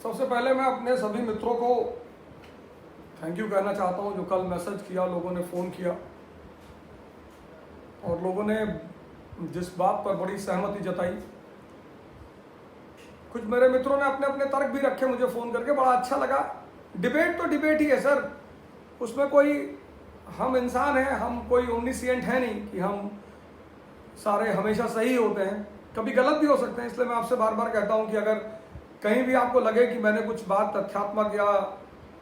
सबसे पहले मैं अपने सभी मित्रों को थैंक यू कहना चाहता हूं जो कल मैसेज किया, लोगों ने फ़ोन किया और लोगों ने जिस बात पर बड़ी सहमति जताई। कुछ मेरे मित्रों ने अपने अपने तर्क भी रखे मुझे फ़ोन करके, बड़ा अच्छा लगा। डिबेट तो डिबेट ही है सर, उसमें कोई हम इंसान हैं, हम कोई ओमनिसिएंट है नहीं कि हम सारे हमेशा सही होते हैं, कभी गलत भी हो सकते हैं। इसलिए मैं आपसे बार बार कहता हूं कि अगर कहीं भी आपको लगे कि मैंने कुछ बात तथ्यात्मक या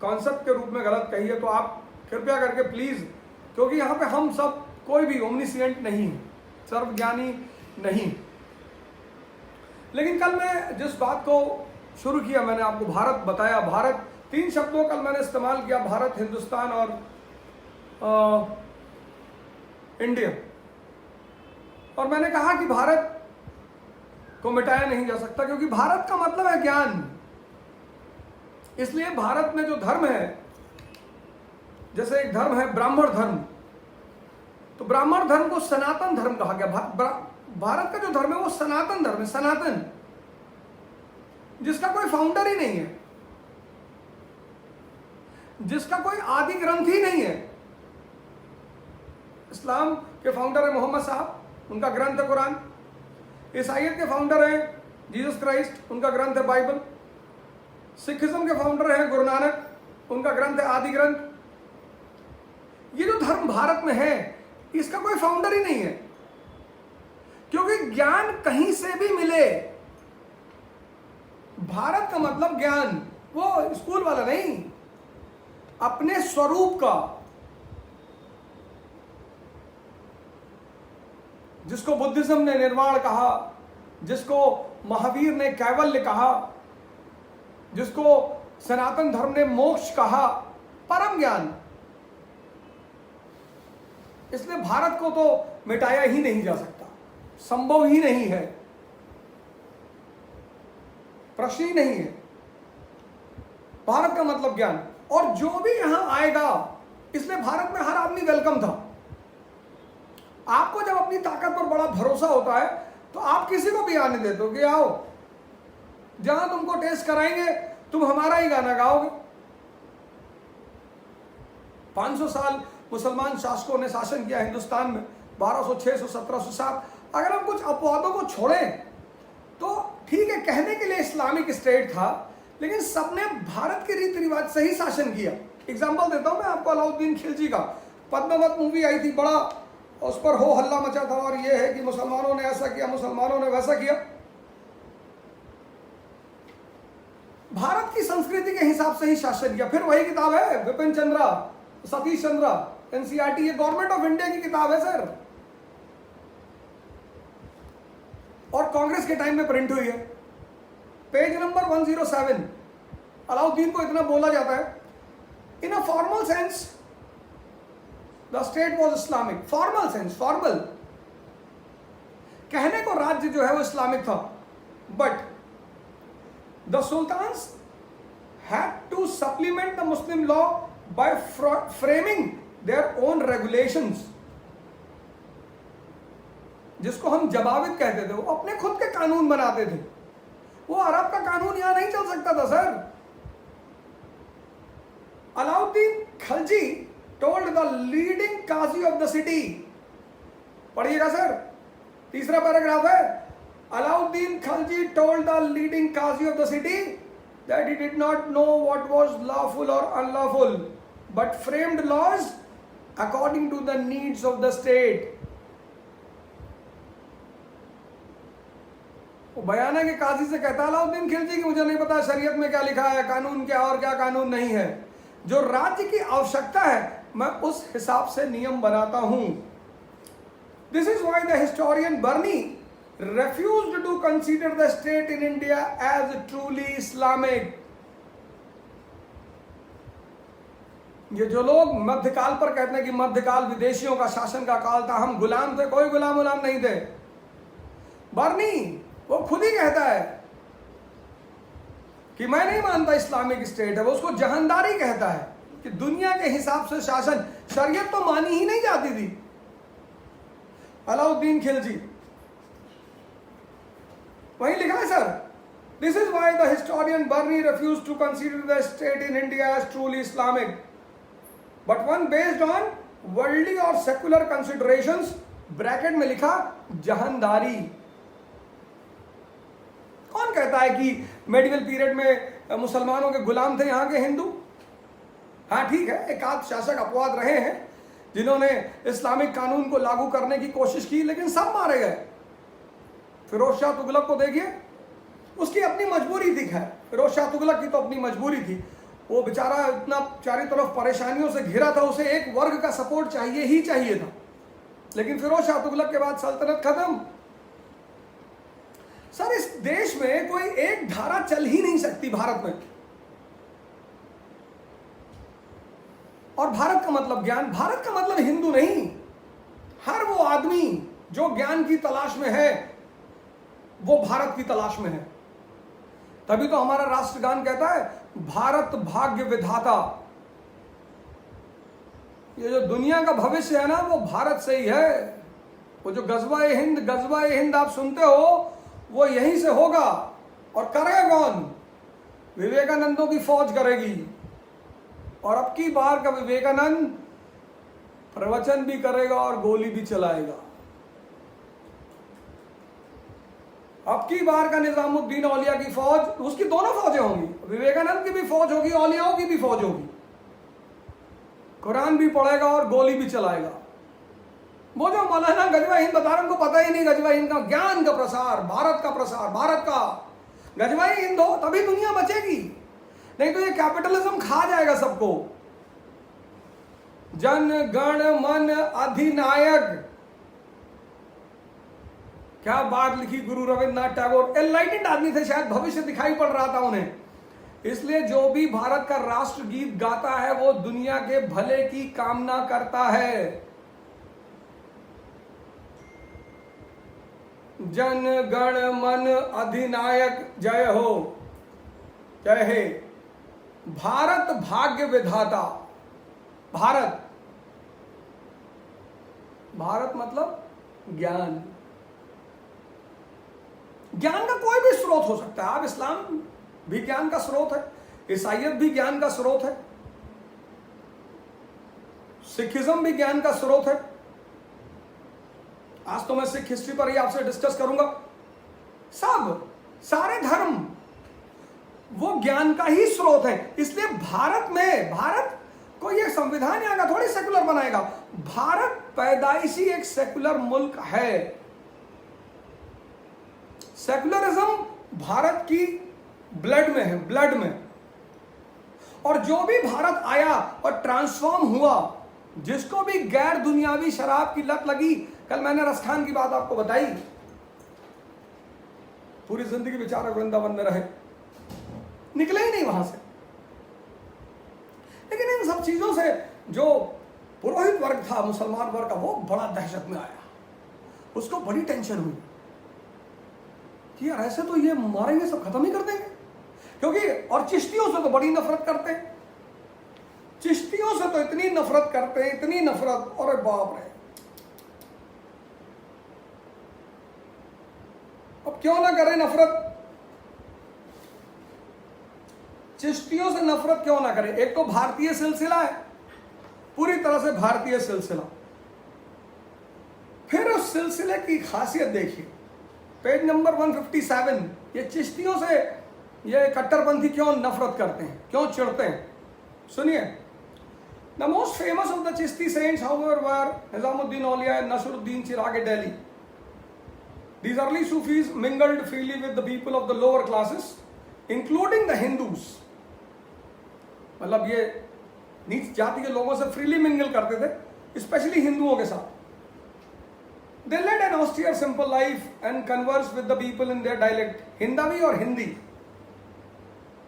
कॉन्सेप्ट के रूप में गलत कही है तो आप कृपया करके प्लीज़, क्योंकि यहाँ पे हम सब कोई भी ओमनिसिएंट नहीं है, सर्वज्ञानी नहीं। लेकिन कल मैं जिस बात को शुरू किया, मैंने आपको भारत बताया। भारत, 3 शब्दों कल मैंने इस्तेमाल किया, भारत, हिंदुस्तान और इंडिया। और मैंने कहा कि भारत को मिटाया नहीं जा सकता क्योंकि भारत का मतलब है ज्ञान। इसलिए भारत में जो धर्म है, जैसे एक धर्म है ब्राह्मण धर्म, तो ब्राह्मण धर्म को सनातन धर्म कहा गया। भारत का जो धर्म है वो सनातन धर्म है, सनातन, जिसका कोई फाउंडर ही नहीं है, जिसका कोई आदि ग्रंथ ही नहीं है। इस्लाम के फाउंडर है मोहम्मद साहब, उनका ग्रंथ है कुरान। ईसाइयत के फाउंडर हैं जीसस क्राइस्ट, उनका ग्रंथ है बाइबल। सिखिज्म के फाउंडर हैं गुरु नानक, उनका ग्रंथ है आदि ग्रंथ। ये जो धर्म भारत में है इसका कोई फाउंडर ही नहीं है, क्योंकि ज्ञान कहीं से भी मिले। भारत का मतलब ज्ञान, वो स्कूल वाला नहीं, अपने स्वरूप का, जिसको बुद्धिज्म ने निर्वाण कहा, जिसको महावीर ने कैवल्य कहा, जिसको सनातन धर्म ने मोक्ष कहा, परम ज्ञान। इसलिए भारत को तो मिटाया ही नहीं जा सकता, संभव ही नहीं है, प्रश्न ही नहीं है। भारत का मतलब ज्ञान, और जो भी यहां आएगा, इसलिए भारत में हर आदमी वेलकम था। आपको जब अपनी ताकत पर बड़ा भरोसा होता है तो आप किसी को भी आने देते हो कि आओ, जहां तुमको टेस्ट कराएंगे तुम हमारा ही गाना गाओगे। 500 साल मुसलमान शासकों ने शासन किया हिंदुस्तान में, 1200, 600, 1707। अगर हम कुछ अपवादों को छोड़ें तो ठीक है, कहने के लिए इस्लामिक स्टेट था, लेकिन सबने भारत के रीति रिवाज से ही शासन किया। एग्जाम्पल देता हूं मैं आपको, अलाउद्दीन खिलजी का पद्मावत मूवी आई थी, बड़ा उस पर हो हल्ला मचा था, और यह है कि मुसलमानों ने ऐसा किया, मुसलमानों ने वैसा किया। भारत की संस्कृति के हिसाब से ही शासन किया। फिर वही किताब है विपिन चंद्रा, सतीश चंद्रा, एनसीईआरटी, ये गवर्नमेंट ऑफ इंडिया की किताब है सर, और कांग्रेस के टाइम में प्रिंट हुई है। Page number 107। अलाउद्दीन को इतना बोला जाता है, in a formal sense the state was Islamic. Formal sense, formal कहने को राज्य जो है वो इस्लामिक था, but the sultans had to supplement the Muslim law by framing their own regulations, जिसको हम जबावित कहते थे। वो अपने खुद के कानून बनाते थे। वो अरब का कानून यहां नहीं चल सकता था sir. Alauddin Khilji told the leading qazi of the city, पढ़िएगा सर, तीसरा पैराग्राफ है। Alauddin Khilji told the leading qazi of the city that he did not know what was lawful or unlawful, but framed laws according to the needs of the state. वो बयाना के काजी से कहता है अलाउद्दीन खिलजी कि मुझे नहीं पता शरीयत में क्या लिखा है, कानून क्या और क्या कानून नहीं है, जो राज्य की आवश्यकता है मैं उस हिसाब से नियम बनाता हूं। This is why the historian Barani refused to consider the state in India as truly Islamic. ये जो लोग मध्यकाल पर कहते हैं कि मध्यकाल विदेशियों का शासन का काल था, हम गुलाम थे, कोई गुलाम नहीं थे। बर्नी वो खुद ही कहता है कि मैं नहीं मानता इस्लामिक स्टेट है, वो उसको जहानदारी कहता है कि दुनिया के हिसाब से शासन, शरीयत तो मानी ही नहीं जाती थी। अलाउद्दीन खिलजी, वहीं लिखा है sir, This is why the historian Barney refused to consider the state in India as truly Islamic, but one based on worldly or secular considerations. Bracket में लिखा जहानदारी। कौन कहता है कि मेडिवल पीरियड में मुसलमानों के गुलाम थे यहाँ के हिंदू? हाँ ठीक है, एक आध शासक अपवाद रहे हैं जिन्होंने इस्लामिक कानून को लागू करने की कोशिश की, लेकिन सब मारे गए। फिरोज शाह तुगलक को देखिए, उसकी अपनी मजबूरी थी। खैर, फिरोज शाह तुगलक की तो अपनी मजबूरी थी, वो बेचारा इतना चारों तरफ परेशानियों से घिरा था, उसे एक वर्ग का सपोर्ट चाहिए ही चाहिए था। लेकिन फिरोज शाह तुगलक के बाद सल्तनत खत्म। सर, इस देश में कोई एक धारा चल ही नहीं सकती भारत में। और भारत का मतलब ज्ञान, भारत का मतलब हिंदू नहीं। हर वो आदमी जो ज्ञान की तलाश में है वो भारत की तलाश में है। तभी तो हमारा राष्ट्रगान कहता है, भारत भाग्य विधाता। ये जो दुनिया का भविष्य है ना, वो भारत से ही है। वो जो गजवा-ए हिंद आप सुनते हो, वो यहीं से होगा। और करेगा कौन? विवेकानंदों की फौज करेगी। और अब की बार का विवेकानंद प्रवचन भी करेगा और गोली भी चलाएगा। अब की बार का निजामुद्दीन औलिया की फौज, उसकी दोनों फौजें होंगी, विवेकानंद की भी फौज होगी, औलियाओं की भी फौज होगी। कुरान भी पढ़ेगा और गोली भी चलाएगा। वो जो मौलाना गजवा हिंद बता रहे, उनको पता ही नहीं गजवा हिंद का ज्ञान का प्रसार, भारत का प्रसार, भारत का गजवा हिंद हो तभी दुनिया बचेगी, नहीं तो ये कैपिटलिज्म खा जाएगा सबको। जन गण मन अधिनायक, क्या बात लिखी गुरु रविंद्रनाथ टैगोर। एनलाइटेंड आदमी थे, शायद भविष्य दिखाई पड़ रहा था उन्हें। इसलिए जो भी भारत का राष्ट्रगीत गाता है वो दुनिया के भले की कामना करता है। जन गण मन अधिनायक जय हो, जय हे। भारत भाग्य विधाता। भारत, भारत मतलब ज्ञान। ज्ञान का कोई भी स्रोत हो सकता है। आप इस्लाम भी ज्ञान का स्रोत है, ईसाईयत भी ज्ञान का स्रोत है, सिखिज्म भी ज्ञान का स्रोत है। आज तो मैं सिख हिस्ट्री पर ही आपसे डिस्कस करूंगा। सब सारे धर्म वो ज्ञान का ही स्रोत है। इसलिए भारत में, भारत को ये संविधान यहाँ का थोड़ी सेकुलर बनाएगा। भारत पैदाइशी एक सेकुलर मुल्क है। सेकुलरिज्म भारत की ब्लड में है, ब्लड में। और जो भी भारत आया और ट्रांसफॉर्म हुआ, जिसको भी गैर दुनियावी शराब की लत लगी, कल मैंने रसखान की बात आपको बताई, पूरी जिंदगी बेचारा वृंदावन में रहे, निकले ही नहीं वहां से। लेकिन इन सब चीजों से जो पुरोहित वर्ग था, मुसलमान वर्ग का, वो बड़ा दहशत में आया। उसको बड़ी टेंशन हुई कि यार ऐसे तो ये मारेंगे, सब खत्म ही कर देंगे। क्योंकि और चिश्तियों से तो बड़ी नफरत करते हैं, चिश्तियों से तो इतनी नफरत करते हैं, इतनी नफरत, और बाप रे। अब क्यों ना करें नफरत, चिश्तियों से नफरत क्यों ना करें। एक तो भारतीय सिलसिला है, पूरी तरह से भारतीय सिलसिला। फिर उस सिलसिले की खासियत देखिए, पेज नंबर 157। ये चिश्तियों से ये कट्टरपंथी क्यों नफरत करते हैं, क्यों चिढ़ते हैं, सुनिए। The most famous of the Chishti saints however were Nizamuddin Auliya and Nasruddin Chirag at Delhi. These early Sufis mingled freely with the people of the lower classes, including the Hindus. मतलब ये नीच जाति के लोगों से फ्रीली मिंगल करते थे, specially हिंदुओं के साथ। They led an austere, simple life and conversed with the people in their dialect, Hindavi or Hindi.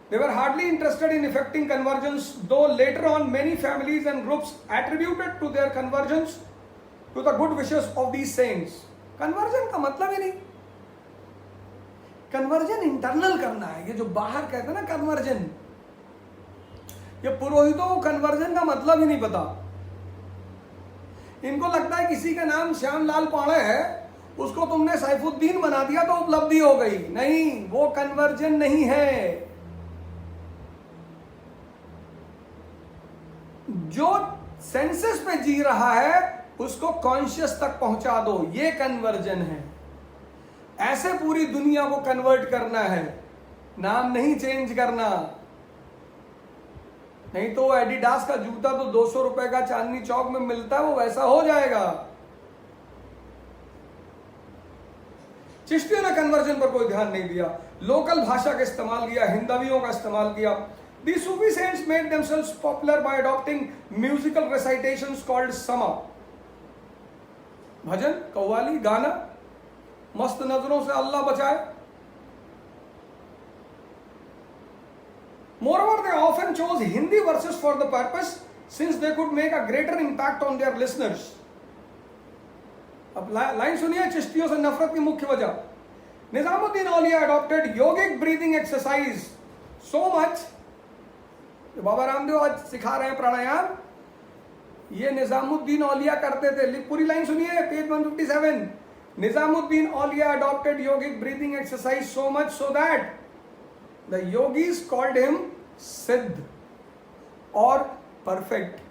They were hardly interested in effecting convergence, though later on many families and groups attributed to their convergence to the good wishes of these saints. Conversion का मतलब ही नहीं, conversion internal करना है। ये जो बाहर कहते हैं ना कन्वर्जन, ये पुरोहितों को कन्वर्जन का मतलब ही नहीं पता। इनको लगता है किसी का नाम श्यामलाल पाणे है उसको तुमने सैफुद्दीन बना दिया तो उपलब्धि हो गई। नहीं, वो कन्वर्जन नहीं है। जो सेंसेस पे जी रहा है उसको कॉन्शियस तक पहुंचा दो, ये कन्वर्जन है। ऐसे पूरी दुनिया को कन्वर्ट करना है, नाम नहीं चेंज करना। नहीं तो एडिडास का जूता तो 200 रुपए का चांदनी चौक में मिलता है, वो वैसा हो जाएगा। चिश्तियों ने कन्वर्जन पर कोई ध्यान नहीं दिया, लोकल भाषा का इस्तेमाल किया, हिंदवियों का इस्तेमाल किया। The Sufi saints made themselves popular by adopting musical recitations called sama. भजन, कव्वाली, गाना, मस्त नजरों से अल्लाह बचाए। Moreover, they often chose Hindi verses for the purpose, since they could make a greater impact on their listeners. अब line सुनिए चिश्तियों से नफरत की मुख्य वजह। निजामुद्दीन औलिया adopted yogic breathing exercise so much, जो बाबा रामदेव आज सिखा रहे हैं प्राणायाम, ये निजामुद्दीन औलिया करते थे। पूरी लाइन सुनिए, page 157। Nizamuddin Auliya adopted yogic breathing exercise so much so that the yogis called him सिद्ध और परफेक्ट।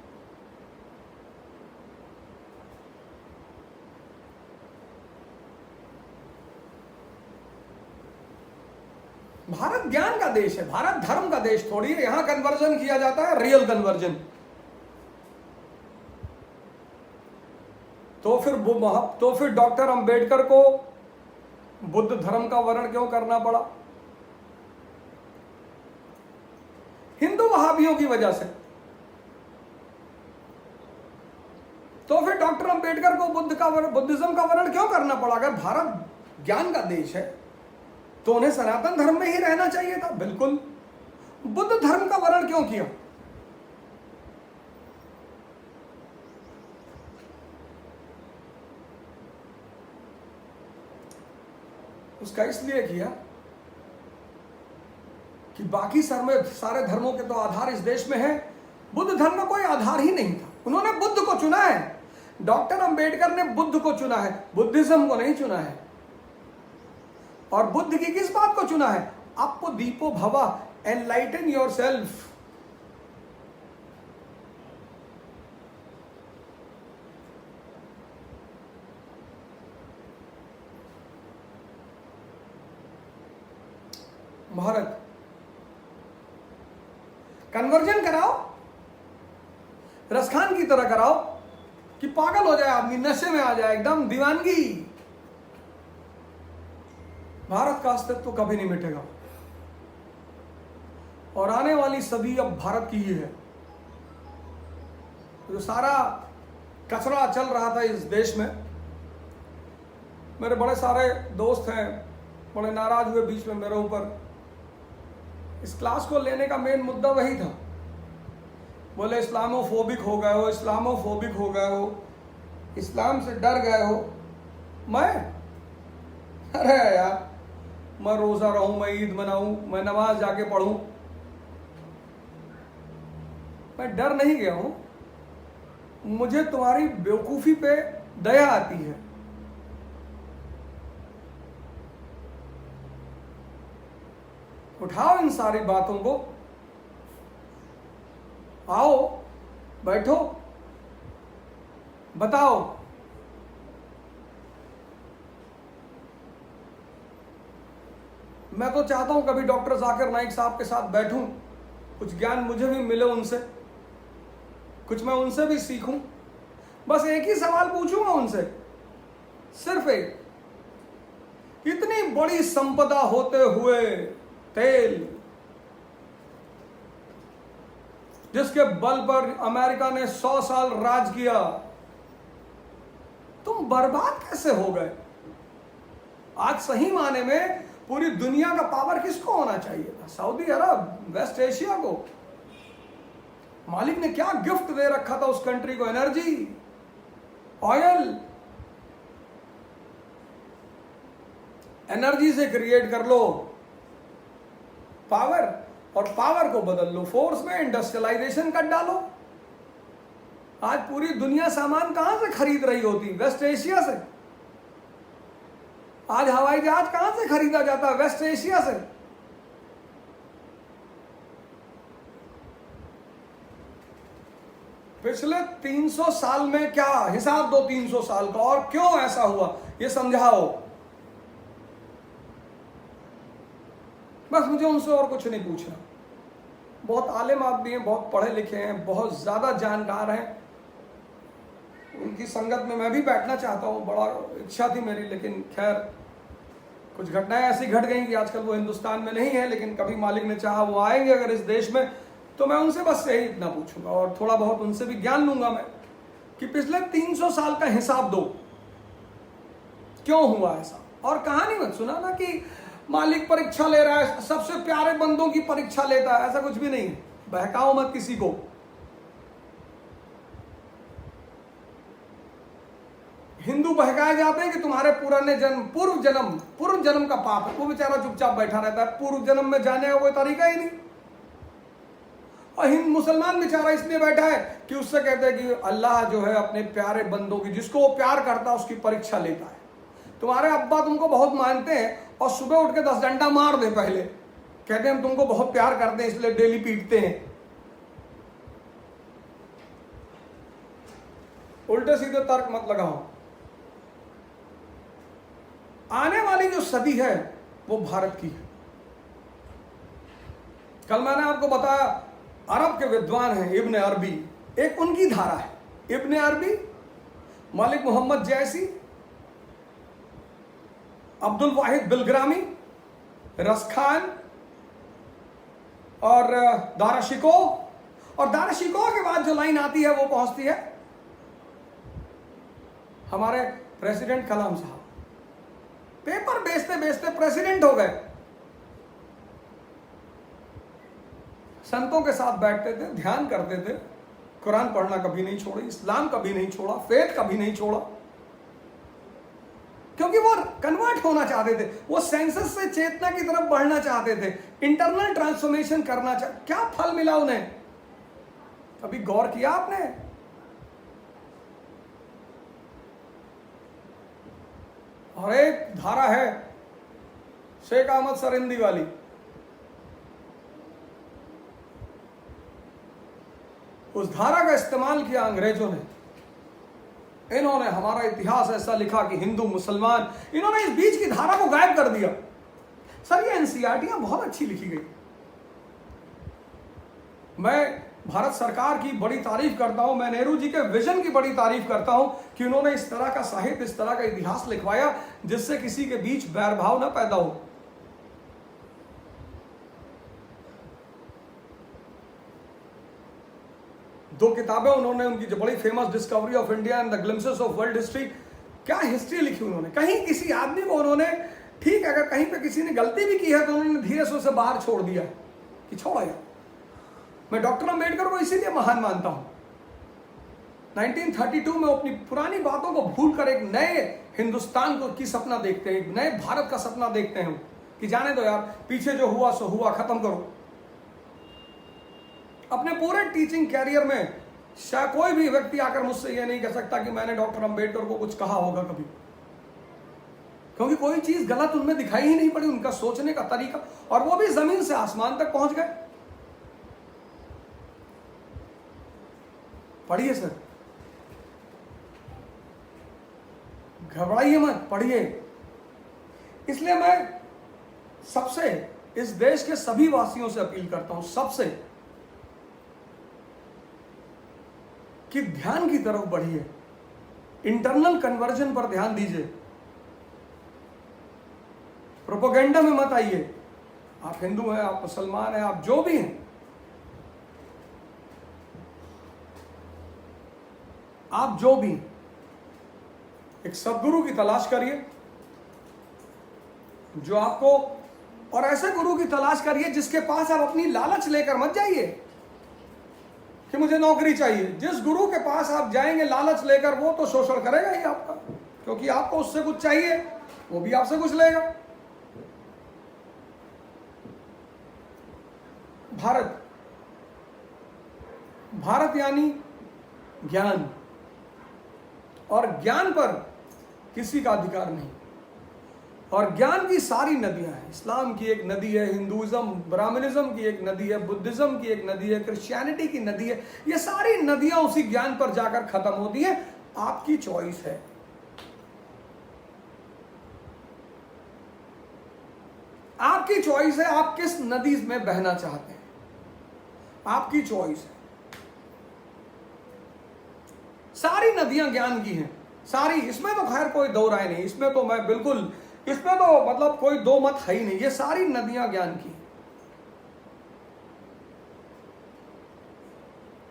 भारत ज्ञान का देश है, भारत धर्म का देश थोड़ी है। यहां कन्वर्जन किया जाता है, रियल कन्वर्जन। तो फिर डॉक्टर अंबेडकर को बुद्ध धर्म का वर्ण क्यों करना पड़ा? हिंदू वहाबियों की वजह से। तो फिर डॉक्टर अंबेडकर को बुद्धिज्म का वर्ण क्यों करना पड़ा? अगर भारत ज्ञान का देश है तो उन्हें सनातन धर्म में ही रहना चाहिए था। बिल्कुल, बुद्ध धर्म का वर्ण क्यों किया? उसका इसलिए किया कि बाकी सारे धर्मों के तो आधार इस देश में है, बुद्ध धर्म में कोई आधार ही नहीं था। उन्होंने बुद्ध को चुना है, डॉक्टर अंबेडकर ने बुद्ध को चुना है, बुद्धिज्म को नहीं चुना है। और बुद्ध की किस बात को चुना है? अपो दीपो भवा, एनलाइटन योरसेल्फ। भारत कन्वर्जन कराओ, रसखान की तरह कराओ कि पागल हो जाए आदमी, नशे में आ जाए, एकदम दीवानगी। भारत का अस्तित्व कभी नहीं मिटेगा और आने वाली सदी अब भारत की ही है। जो सारा कचरा चल रहा था इस देश में, मेरे बड़े सारे दोस्त हैं, बड़े नाराज हुए बीच में मेरे ऊपर। इस क्लास को लेने का मेन मुद्दा वही था। बोले इस्लामोफोबिक हो गए हो, इस्लामोफोबिक हो गए हो, इस्लाम से डर गए हो। अरे यार, मैं रोजा रहूं, मैं ईद मनाऊं, मैं नमाज जाके पढ़ूं, मैं डर नहीं गया हूं। मुझे तुम्हारी बेवकूफी पे दया आती है। उठाओ इन सारी बातों को, आओ बैठो, बताओ। मैं तो चाहता हूं कभी डॉक्टर जाकिर नाइक साहब के साथ बैठूं, कुछ ज्ञान मुझे भी मिले उनसे, कुछ मैं उनसे भी सीखूं। बस एक ही सवाल पूछूंगा उनसे, सिर्फ एक, इतनी बड़ी संपदा होते हुए तेल, जिसके बल पर अमेरिका ने 100 साल राज किया, तुम बर्बाद कैसे हो गए? आज सही माने में पूरी दुनिया का पावर किसको होना चाहिए था? सऊदी अरब, वेस्ट एशिया को। मालिक ने क्या गिफ्ट दे रखा था उस कंट्री को? Energy, oil. एनर्जी से क्रिएट कर लो पावर, और पावर को बदल लो फोर्स में, इंडस्ट्रियलाइजेशन कर डालो। आज पूरी दुनिया सामान कहां से खरीद रही होती? वेस्ट एशिया से। आज हवाई जहाज कहां से खरीदा जाता है? वेस्ट एशिया से। पिछले 300 साल में क्या हिसाब दो, 300 साल का, और क्यों ऐसा हुआ ये समझाओ। बस मुझे उनसे और कुछ नहीं पूछना। बहुत आलिम आदमी हैं, बहुत पढ़े लिखे हैं, बहुत ज्यादा जानकार हैं, उनकी संगत में मैं भी बैठना चाहता हूँ, बड़ा इच्छा थी मेरी, लेकिन खैर कुछ घटनाएं ऐसी घट गई कि आजकल वो हिंदुस्तान में नहीं है, लेकिन कभी मालिक ने चाहा वो आएंगे अगर इस देश में, तो मैं उनसे बस यही इतना पूछूंगा और थोड़ा बहुत उनसे भी ज्ञान लूंगा मैं कि पिछले 300 साल का हिसाब दो, क्यों हुआ ऐसा। और कहानी मत सुना ना कि मालिक परीक्षा ले रहा है, सबसे प्यारे बंदों की परीक्षा लेता है, ऐसा कुछ भी नहीं है। बहकाओ मत किसी को। हिंदू बहकाए जाते हैं कि तुम्हारे पुराने जन्म, पूर्व जन्म का पाप है। वो बेचारा चुपचाप बैठा रहता है, पूर्व जन्म में जाने का कोई तरीका ही नहीं। और हिंदू मुसलमान बेचारा इसलिए बैठा है कि उससे कहते हैं कि अल्लाह जो है अपने प्यारे बंदों की, जिसको वो प्यार करता है उसकी परीक्षा लेता है। तुम्हारे अब्बा तुमको बहुत मानते हैं और सुबह उठ के 10 डंडा मार दे पहले, कहते हैं हम तुमको बहुत प्यार करते हैं इसलिए डेली पीटते हैं। उल्टे सीधे तर्क मत लगाओ। आने वाली जो सदी है वो भारत की है। कल मैंने आपको बताया अरब के विद्वान हैं इब्न अरबी, एक उनकी धारा है। इब्न अरबी, मलिक मोहम्मद जैसी, अब्दुल वाहिद बिलग्रामी, रसखान और दाराशिको, और दाराशिको के बाद जो लाइन आती है वो पहुंचती है हमारे प्रेसिडेंट कलाम साहब। पेपर बेचते बेचते प्रेसिडेंट हो गए। संतों के साथ बैठते थे, ध्यान करते थे, कुरान पढ़ना कभी नहीं छोड़ी, इस्लाम कभी नहीं छोड़ा, फेथ कभी नहीं छोड़ा, क्योंकि वो कन्वर्ट होना चाहते थे, वो सेंसस से चेतना की तरफ बढ़ना चाहते थे, इंटरनल ट्रांसफॉर्मेशन करना चाहते। क्या फल मिला उन्हें? कभी गौर किया आपने? और एक धारा है शेख अहमद सरिंदी वाली, उस धारा का इस्तेमाल किया अंग्रेजों ने। इन्होंने हमारा इतिहास ऐसा लिखा कि हिंदू मुसलमान, इन्होंने इस बीच की धारा को गायब कर दिया। सर ये एनसीईआरटीयां बहुत अच्छी लिखी गई। मैं भारत सरकार की बड़ी तारीफ करता हूं, मैं नेहरू जी के विजन की बड़ी तारीफ करता हूं कि उन्होंने इस तरह का साहित्य, इस तरह का इतिहास लिखवाया जिससे किसी के बीच बैरभाव ना पैदा हो। दो किताबें उन्होंने, उनकी जो बड़ी famous discovery of India and the glimpses of world history, क्या हिस्ट्री लिखी उन्होंने। कहीं किसी आदमी को उन्होंने, ठीक अगर कहीं पे किसी ने गलती भी की है तो उन्होंने धीरे से उसे बाहर छोड़ दिया कि छोड़ो यार। मैं डॉक्टर अंबेडकर को इसीलिए महान मानता हूं। 1932 में अपनी पुरानी बातों को भूलकर एक नए हिंदुस्तान को की सपना देखते हैं, एक नए भारत का सपना देखते हैं कि जाने दो यार, पीछे जो हुआ सो हुआ, खत्म करो। अपने पूरे टीचिंग कैरियर में शायद कोई भी व्यक्ति आकर मुझसे यह नहीं कह सकता कि मैंने डॉक्टर अंबेडकर को कुछ कहा होगा कभी, क्योंकि कोई चीज गलत उनमें दिखाई ही नहीं पड़ी। उनका सोचने का तरीका, और वो भी जमीन से आसमान तक पहुंच गए। पढ़िए सर, घबराइए मत, पढ़िए। इसलिए मैं सबसे, इस देश के सभी वासियों से अपील करता हूं, सबसे, कि ध्यान की तरफ बढ़िए, इंटरनल कन्वर्जन पर ध्यान दीजिए, प्रोपेगेंडा में मत आइए। आप हिंदू हैं, आप मुसलमान हैं, आप जो भी हैं, आप जो भी, एक सदगुरु की तलाश करिए जो आपको, और ऐसे गुरु की तलाश करिए जिसके पास आप अपनी लालच लेकर मत जाइए कि मुझे नौकरी चाहिए। जिस गुरु के पास आप जाएंगे लालच लेकर, वो तो शोषण करेगा ही आपका, क्योंकि आपको उससे कुछ चाहिए, वो भी आपसे कुछ लेगा। भारत, भारत यानी ज्ञान, और ज्ञान पर किसी का अधिकार नहीं। और ज्ञान की सारी नदियां हैं। इस्लाम की एक नदी है, हिंदुइज्म ब्राह्मणिज्म की एक नदी है, बुद्धिज्म की एक नदी है, क्रिश्चियनिटी की नदी है। ये सारी नदियां उसी ज्ञान पर जाकर खत्म होती है। आपकी चॉइस है। आपकी चॉइस है, आप किस नदी में बहना चाहते हैं, आपकी चॉइस है। सारी नदियां ज्ञान की हैं, सारी। इसमें तो खैर कोई दो राय नहीं, इसमें तो मैं बिल्कुल, इसमें तो मतलब कोई दो मत है ही नहीं। ये सारी नदियां ज्ञान की हैं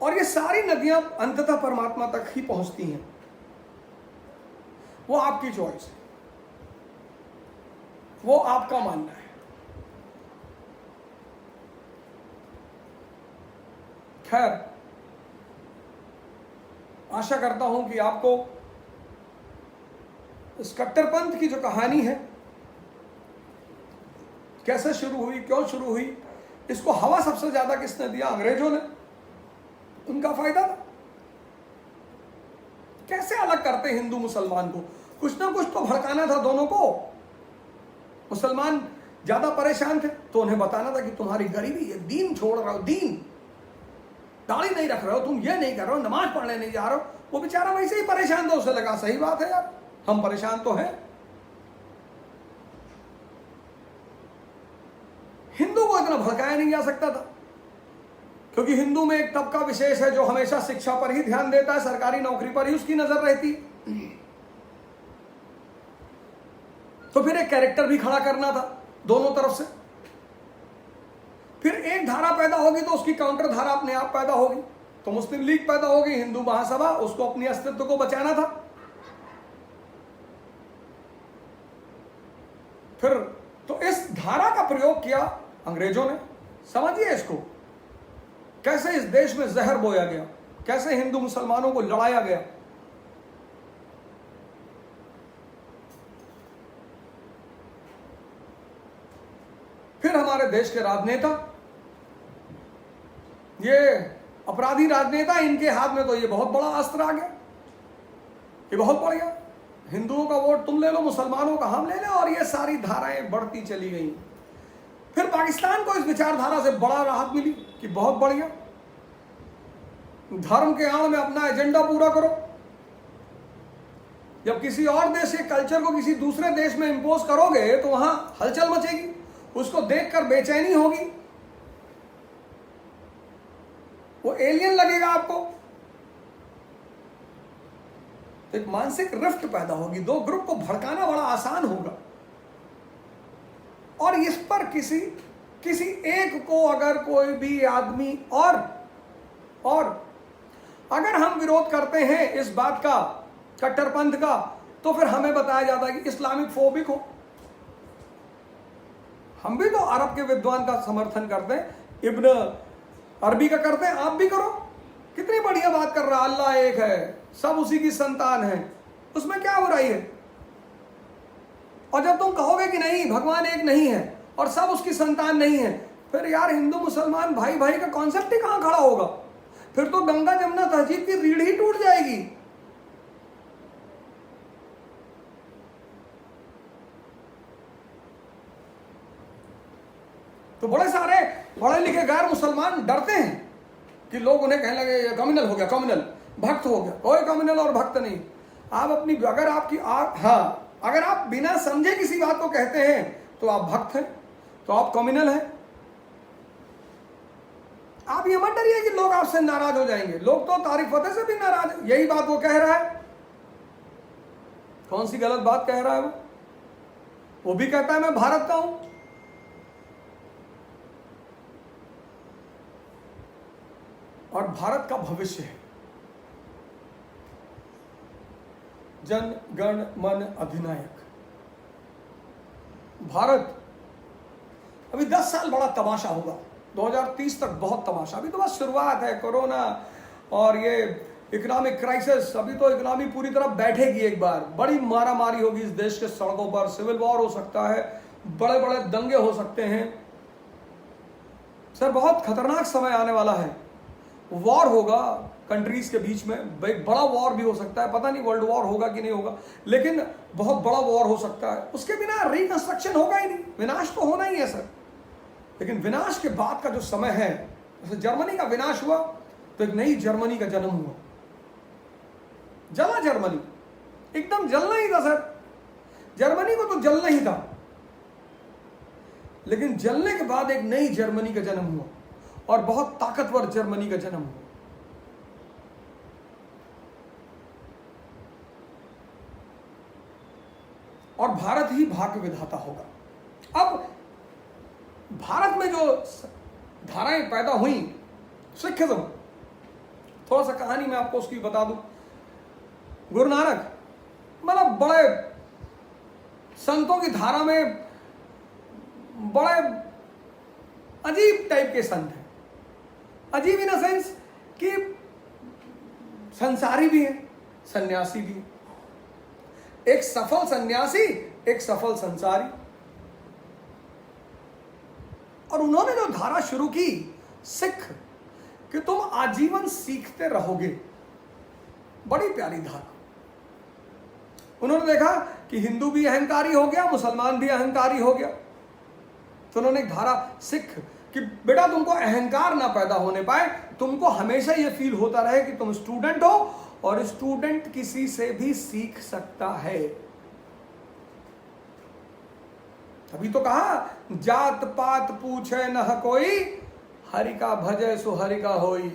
और ये सारी नदियां अंततः परमात्मा तक ही पहुंचती हैं। वो आपकी चॉइस है, वो आपका मानना है। खैर, आशा करता हूं कि आपको इस कट्टरपंथ की जो कहानी है, कैसे शुरू हुई, क्यों शुरू हुई, इसको हवा सबसे ज्यादा किसने दिया? अंग्रेजों ने। उनका फायदा था। कैसे अलग करते हिंदू मुसलमान को? कुछ ना कुछ तो भड़काना था दोनों को। मुसलमान ज्यादा परेशान थे तो उन्हें बताना था कि तुम्हारी गरीबी है, दीन छोड़ रहे हो, दीन, दाढ़ी नहीं रख रहे हो, तुम ये नहीं कर रहे हो, नमाज पढ़ने नहीं जा रहे हो। वो बेचारा वैसे ही परेशान था, उसे लगा सही बात है यार, हम परेशान तो हैं। हिंदू को इतना भड़काया नहीं जा सकता था, क्योंकि हिंदू में एक तबका विशेष है जो हमेशा शिक्षा पर ही ध्यान देता है, सरकारी नौकरी पर ही उसकी नजर रहती है। तो फिर एक कैरेक्टर भी खड़ा करना था दोनों तरफ से। फिर एक धारा पैदा होगी तो उसकी काउंटर धारा अपने आप पैदा होगी। तो मुस्लिम लीग पैदा होगी, हिंदू महासभा, उसको अपनी अस्तित्व को बचाना था। फिर तो इस धारा का प्रयोग किया अंग्रेजों ने। समझिए इसको, कैसे इस देश में जहर बोया गया, कैसे हिंदू मुसलमानों को लड़ाया गया। फिर हमारे देश के राजनेता, ये अपराधी राजनेता, इनके हाथ में तो ये बहुत बड़ा अस्त्र आ गया। ये बहुत बढ़िया, हिंदुओं का वोट तुम ले लो, मुसलमानों का हम ले लें, और ये सारी धाराएं बढ़ती चली गई। फिर पाकिस्तान को इस विचारधारा से बड़ा राहत मिली कि बहुत बढ़िया, धर्म के आड़ में अपना एजेंडा पूरा करो। जब किसी और देश के कल्चर को किसी दूसरे देश में इंपोज करोगे तो वहां हलचल मचेगी, उसको देखकर बेचैनी होगी, वो एलियन लगेगा आपको। एक मानसिक रिफ्ट पैदा होगी, दो ग्रुप को भड़काना बड़ा आसान होगा। और इस पर किसी एक को अगर कोई भी आदमी और अगर हम विरोध करते हैं इस बात का, कट्टरपंथ का, तो फिर हमें बताया जाता है कि इस्लामिक फोबिक हो। हम भी तो अरब के विद्वान का समर्थन करते हैं, इब्न अरबी का करते हैं, आप भी करो। कितनी बढ़िया बात कर रहा है, अल्लाह एक है, सब उसी की संतान है, उसमें क्या बुराई है? और जब तुम कहोगे कि नहीं, भगवान एक नहीं है और सब उसकी संतान नहीं है, फिर यार हिंदू मुसलमान भाई भाई का कॉन्सेप्ट ही कहां खड़ा होगा? फिर तो गंगा जमुना तहजीब की रीढ़ ही टूट जाएगी। तो बड़े सारे पढ़े लिखे गैर मुसलमान डरते हैं कि लोग उन्हें कहने लगे ये कम्युनल हो गया, कम्युनल भक्त हो गया। कोई कम्युनल और भक्त नहीं। आप अपनी, अगर आपकी अगर आप बिना समझे किसी बात को कहते हैं तो आप भक्त हैं, तो आप कम्युनल हैं। आप ये मत डरिए कि लोग आपसे नाराज हो जाएंगे, लोग तो तारीफ फतेह से भी नाराज है। यही बात वो कह रहा है। कौन सी गलत बात कह रहा है वो भी कहता है मैं भारत का हूं। और भारत का भविष्य है। जन गण मन अधिनायक। भारत अभी 10 साल बड़ा तमाशा होगा, 2030 तक बहुत तमाशा। अभी तो बस शुरुआत है, कोरोना और ये इकोनॉमिक क्राइसिस। अभी तो इकोनॉमी पूरी तरह बैठेगी। एक बार बड़ी मारामारी होगी इस देश के सड़कों पर, सिविल वॉर हो सकता है, बड़े बड़े दंगे हो सकते हैं। सर बहुत खतरनाक समय आने वाला है। वॉर होगा कंट्रीज के बीच में, एक बड़ा वॉर भी हो सकता है, पता नहीं वर्ल्ड वॉर होगा कि नहीं होगा, लेकिन बहुत बड़ा वॉर हो सकता है, उसके बिना रिकंस्ट्रक्शन होगा ही नहीं, विनाश तो होना ही है सर। लेकिन विनाश के बाद का जो समय है, जैसे जर्मनी का विनाश हुआ तो एक नई जर्मनी का जन्म हुआ। जला जर्मनी, एकदम जलना ही था सर, जर्मनी को तो जलना ही था, लेकिन जलने के बाद एक नई जर्मनी का जन्म हुआ और बहुत ताकतवर जर्मनी का जन्म हुआ। और भारत ही भाग्य विधाता होगा। अब भारत में जो धाराएं पैदा हुई, सिखिज्म, थोड़ा सा कहानी मैं आपको उसकी बता दूं। गुरु नानक मतलब बड़े संतों की धारा में बड़े अजीब टाइप के संत हैं। अजीब इन द सेंस कि संसारी भी हैं, सन्यासी भी हैं। एक सफल सन्यासी, एक सफल संसारी। और उन्होंने जो धारा शुरू की, सिख, कि तुम आजीवन सीखते रहोगे, बड़ी प्यारी धारा। उन्होंने देखा कि हिंदू भी अहंकारी हो गया, मुसलमान भी अहंकारी हो गया, तो उन्होंने एक धारा सिख कि बेटा तुमको अहंकार ना पैदा होने पाए, तुमको हमेशा ये फील होता रहे कि तुम स्टूडेंट हो और स्टूडेंट किसी से भी सीख सकता है। तभी तो कहा, जात पात पूछे न कोई, हरि का भजे सो हरि का होई।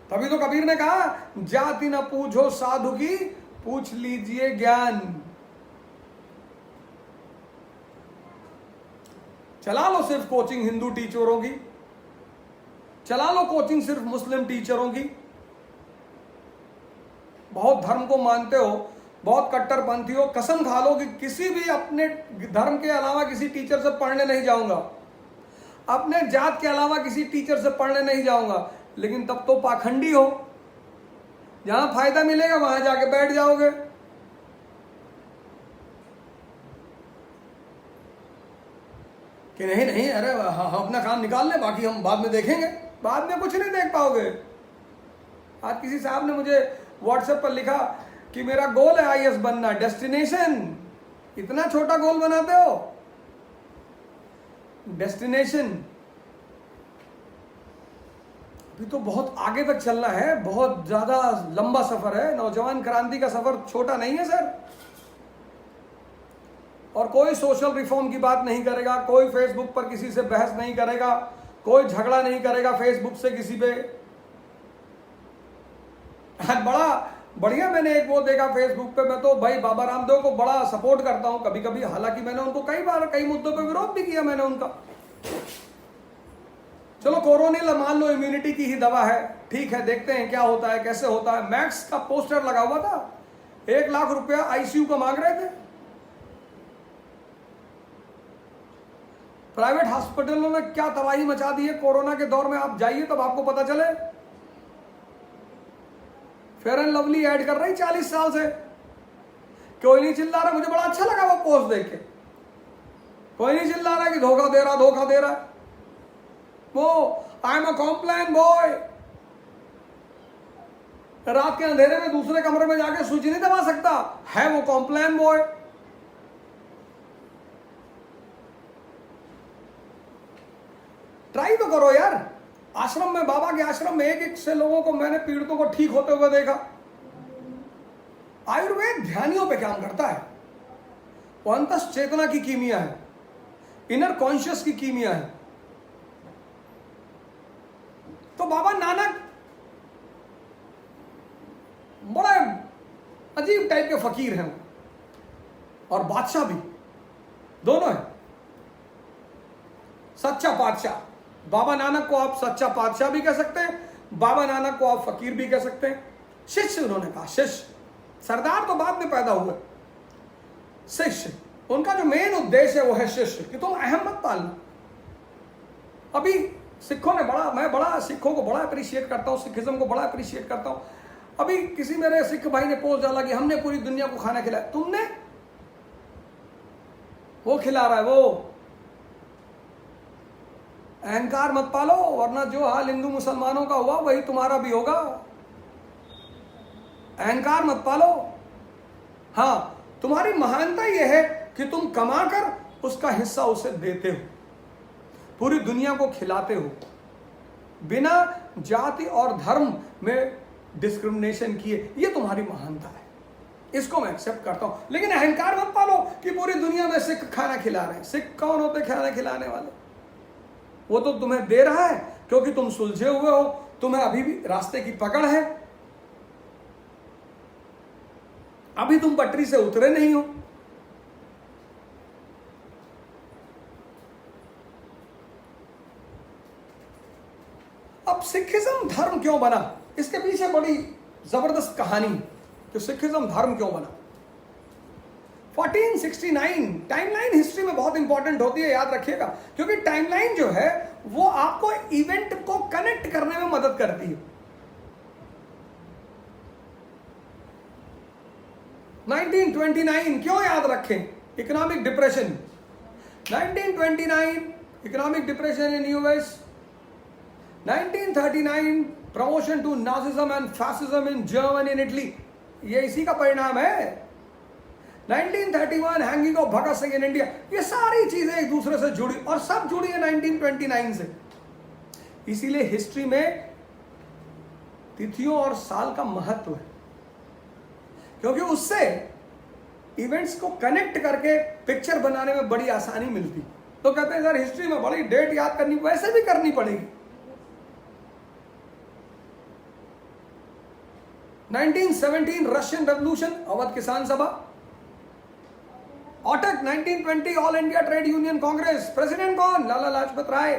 तभी तो कबीर ने कहा, जाति न पूछो साधु की, पूछ लीजिए ज्ञान। चला लो सिर्फ कोचिंग हिंदू टीचरों की, चला लो कोचिंग सिर्फ मुस्लिम टीचरों की। बहुत धर्म को मानते हो, बहुत कट्टरपंथी हो, कसम खा लो कि किसी भी अपने धर्म के अलावा किसी टीचर से पढ़ने नहीं जाऊंगा, अपने जात के अलावा किसी टीचर से पढ़ने नहीं जाऊंगा। लेकिन तब तो पाखंडी हो, जहां फायदा मिलेगा वहां जाके बैठ जाओगे। कि नहीं नहीं, अरे हम अपना काम निकाल लें, बाकी हम बाद में देखेंगे। बाद में कुछ नहीं देख पाओगे। आज किसी साहब ने मुझे व्हाट्सएप पर लिखा कि मेरा गोल है आईएएस बनना, डेस्टिनेशन, इतना छोटा गोल बनाते हो। डेस्टिनेशन अभी तो बहुत आगे तक चलना है, बहुत ज्यादा लंबा सफर है। नौजवान क्रांति का सफर छोटा नहीं है सर। और कोई सोशल रिफॉर्म की बात नहीं करेगा, कोई फेसबुक पर किसी से बहस नहीं करेगा, कोई झगड़ा नहीं करेगा फेसबुक से किसी पे। बड़ा बढ़िया मैंने एक वो देखा फेसबुक पे, मैं तो भाई बाबा रामदेव को बड़ा सपोर्ट करता हूं कभी कभी, हालांकि मैंने उनको कई बार कई मुद्दों पे विरोध भी किया मैंने उनका। चलो कोरोनिल मान लो इम्यूनिटी की ही दवा है, ठीक है, देखते हैं क्या होता है कैसे होता है। मैक्स का पोस्टर लगा हुआ था, 1 लाख रुपया आईसीयू का मांग रहे थे। प्राइवेट हॉस्पिटलों ने क्या तबाही मचा दी है कोरोना के दौर में, आप जाइए तब आपको पता चले। फेयर एंड लवली ऐड कर रही 40 साल से, कोई नहीं चिल्ला रहा। मुझे बड़ा अच्छा लगा वो पोस्ट देख के, कोई नहीं चिल्ला रहा कि धोखा दे रहा धोखा दे रहा। वो आई एम अ कॉम्प्लाइन बॉय, रात के अंधेरे में दूसरे कमरे में जाके स्विच नहीं दबा सकता है वो कॉम्प्लाइन बॉय। ट्राई तो करो यार। आश्रम में, बाबा के आश्रम में एक एक से लोगों को मैंने पीड़ितों को ठीक होते हुए देखा। आयुर्वेद ध्यानियों पे काम करता है, वो अंतस चेतना की कीमिया है, इनर कॉन्शियस की कीमिया है। तो बाबा नानक बड़े अजीब टाइप के फकीर हैं और बादशाह भी, दोनों है। सच्चा बादशाह, बाबा नानक को आप सच्चा बादशाह भी कह सकते हैं, बाबा नानक को आप फकीर भी कह सकते हैं। शिष्य उन्होंने कहा, शिष्य, सरदार तो बाद में पैदा हुए। शिष्य, उनका जो मेन उद्देश्य है वो है शिष्य, कि तुम अहम मत पालना। अभी सिखों ने बड़ा, मैं बड़ा सिखों को बड़ा अप्रिशिएट करता हूँ, सिखिज्म को बड़ा अप्रिशिएट करता हूँ। अभी किसी मेरे सिख भाई ने पोस्ट डाला कि हमने पूरी दुनिया को खाना खिलाया। तुमने, वो खिला रहा है वो, अहंकार मत पालो, वरना जो हाल हिंदू मुसलमानों का हुआ वही तुम्हारा भी होगा। अहंकार मत पालो। हाँ, तुम्हारी महानता यह है कि तुम कमाकर उसका हिस्सा उसे देते हो, पूरी दुनिया को खिलाते हो, बिना जाति और धर्म में डिस्क्रिमिनेशन किए। ये तुम्हारी महानता है, इसको मैं एक्सेप्ट करता हूं। लेकिन अहंकार मत पालो कि पूरी दुनिया में सिख खाना खिला रहे हैं। सिख कौन होते खाना खिलाने वाले? वो तो तुम्हें दे रहा है क्योंकि तुम सुलझे हुए हो, तुम्हें अभी भी रास्ते की पकड़ है, अभी तुम पटरी से उतरे नहीं हो। अब सिखिज्म धर्म क्यों बना, इसके पीछे बड़ी जबरदस्त कहानी कि सिखिज्म धर्म क्यों बना। 1469 टाइमलाइन हिस्ट्री में बहुत इंपॉर्टेंट होती है, याद रखिएगा, क्योंकि टाइमलाइन जो है वो आपको इवेंट को कनेक्ट करने में मदद करती है। 1929 क्यों याद रखें? Economic depression, 1929 economic depression in US, 1939 promotion to Nazism and fascism in Germany and Italy, ये इसी का परिणाम है। 1931 hanging of Bhagat Singh in India, ये सारी चीजें एक दूसरे से जुड़ी और सब जुड़ी है 1929 से। इसीलिए हिस्ट्री में तिथियों और साल का महत्व है, क्योंकि उससे इवेंट्स को कनेक्ट करके पिक्चर बनाने में बड़ी आसानी मिलती। तो कहते हैं सर हिस्ट्री में बड़ी डेट याद करनी, वैसे भी करनी पड़ेगी। 1917 रशियन रेवोल्यूशन, अवध किसान सभा, ऑटक 1920 all India trade union Congress, president कौन? लाला लाजपत राय।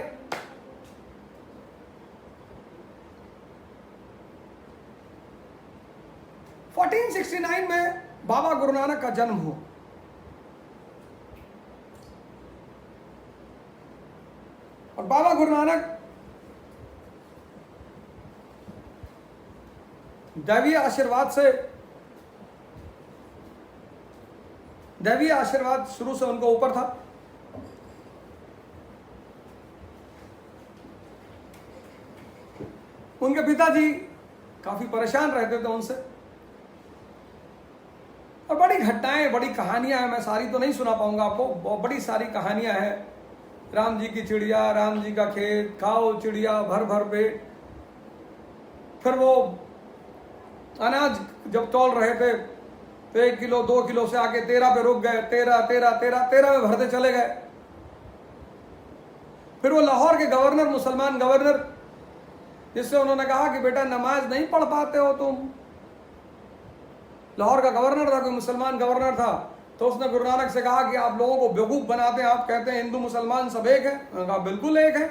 फोर्टीन 1469 में बाबा गुरु नानक का जन्म हुआ। और बाबा गुरु नानक दैवीय आशीर्वाद शुरू से उनको ऊपर था। उनके पिताजी काफी परेशान रहते थे उनसे, और बड़ी घटनाएं, बड़ी कहानियां हैं, मैं सारी तो नहीं सुना पाऊंगा आपको, बड़ी सारी कहानियां हैं। राम जी की चिड़िया, राम जी का खेत, खाओ चिड़िया भर भर पेट। फिर वो अनाज जब तौल रहे थे तो 1 किलो 2 किलो से आके 13 पे रुक गए, 13 में भरते चले गए। फिर वो लाहौर के गवर्नर, मुसलमान गवर्नर, जिससे उन्होंने कहा कि बेटा नमाज नहीं पढ़ पाते हो तुम। लाहौर का गवर्नर था, कोई मुसलमान गवर्नर था, तो उसने गुरु नानक से कहा कि आप लोगों को बेवकूफ बनाते हैं, आप कहते हैं हिंदू मुसलमान सब एक है। उन्होंने कहा बिल्कुल एक है।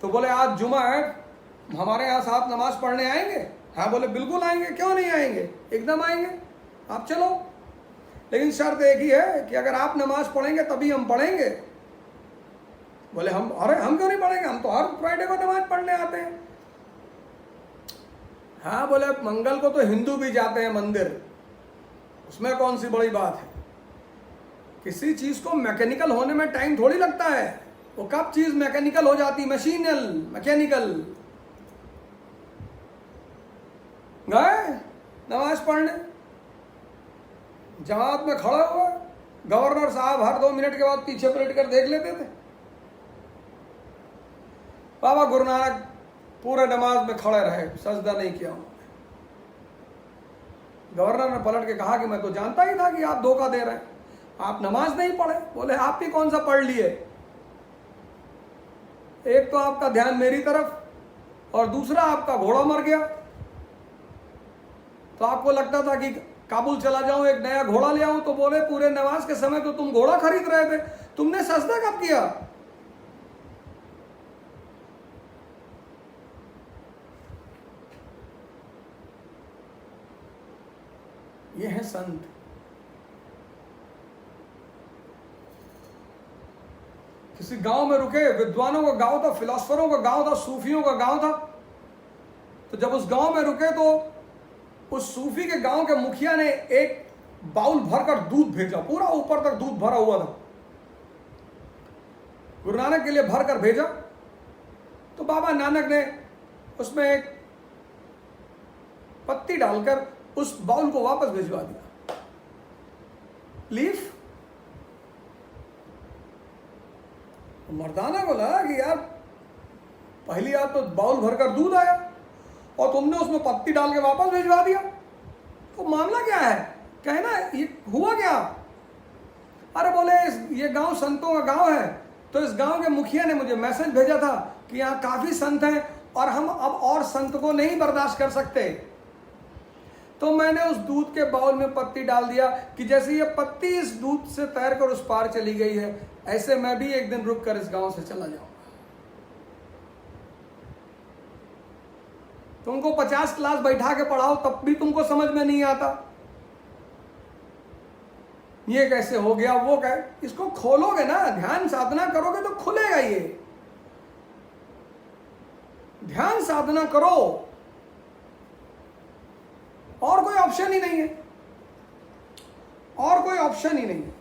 तो बोले आज जुमा है, हमारे यहाँ साथ नमाज पढ़ने आएंगे? हाँ, बोले बिल्कुल आएंगे, क्यों नहीं आएंगे, एकदम आएंगे, आप चलो, लेकिन शर्त एक ही है कि अगर आप नमाज पढ़ेंगे तभी हम पढ़ेंगे। बोले हम क्यों नहीं पढ़ेंगे, हम तो हर फ्राइडे को नमाज पढ़ने आते हैं। हाँ, बोले मंगल को तो हिंदू भी जाते हैं मंदिर, उसमें कौन सी बड़ी बात है। किसी चीज को मैकेनिकल होने में टाइम थोड़ी लगता है, वो कब चीज मैकेनिकल हो जाती, मैकेनिकल। गए नमाज पढ़ने, जमात में खड़ा हुआ, गवर्नर साहब हर 2 मिनट के बाद पीछे पलट कर देख लेते थे। बाबा गुरु नानक पूरे नमाज में खड़े रहे, सजदा नहीं किया उन्होंने। गवर्नर ने पलट के कहा कि मैं तो जानता ही था कि आप धोखा दे रहे हैं, आप नमाज नहीं पढ़े। बोले आप भी कौन सा पढ़ लिए, एक तो आपका ध्यान मेरी तरफ और दूसरा आपका घोड़ा मर गया, तो आपको लगता था कि काबुल चला जाऊं, एक नया घोड़ा ले आऊं। तो बोले पूरे नमाज के समय तो तुम घोड़ा खरीद रहे थे, तुमने सजदा कब किया? ये है संत। किसी गांव में रुके, विद्वानों का गांव था, फिलोसफरों का गांव था, सूफियों का गांव था। तो जब उस गांव में रुके तो उस सूफी के गांव के मुखिया ने एक बाउल भरकर दूध भेजा, पूरा ऊपर तक दूध भरा हुआ था। गुरु नानक के लिए भर कर भेजा, तो बाबा नानक ने उसमें एक पत्ती डालकर उस बाउल को वापस भिजवा दिया। लीफ। मर्दाना को लगा कि यार पहली बार तो बाउल भरकर दूध आया और तुमने उसमें पत्ती डाल के वापस भिजवा दिया, तो मामला क्या है? कहना ये हुआ क्या? अरे बोले ये गांव संतों का गांव है, तो इस गांव के मुखिया ने मुझे मैसेज भेजा था कि यहाँ काफी संत हैं और हम अब और संत को नहीं बर्दाश्त कर सकते, तो मैंने उस दूध के बाउल में पत्ती डाल दिया कि जैसे ये पत्ती इस दूध से तैर कर उस पार चली गई है, ऐसे मैं भी एक दिन रुक कर इस गांव से चला जाऊंगा। तुमको 50 क्लास बैठा के पढ़ाओ तब भी तुमको समझ में नहीं आता, ये कैसे हो गया वो क्या। इसको खोलोगे ना, ध्यान साधना करोगे तो खुलेगा ये। ध्यान साधना करो, और कोई ऑप्शन ही नहीं है, और कोई ऑप्शन ही नहीं है,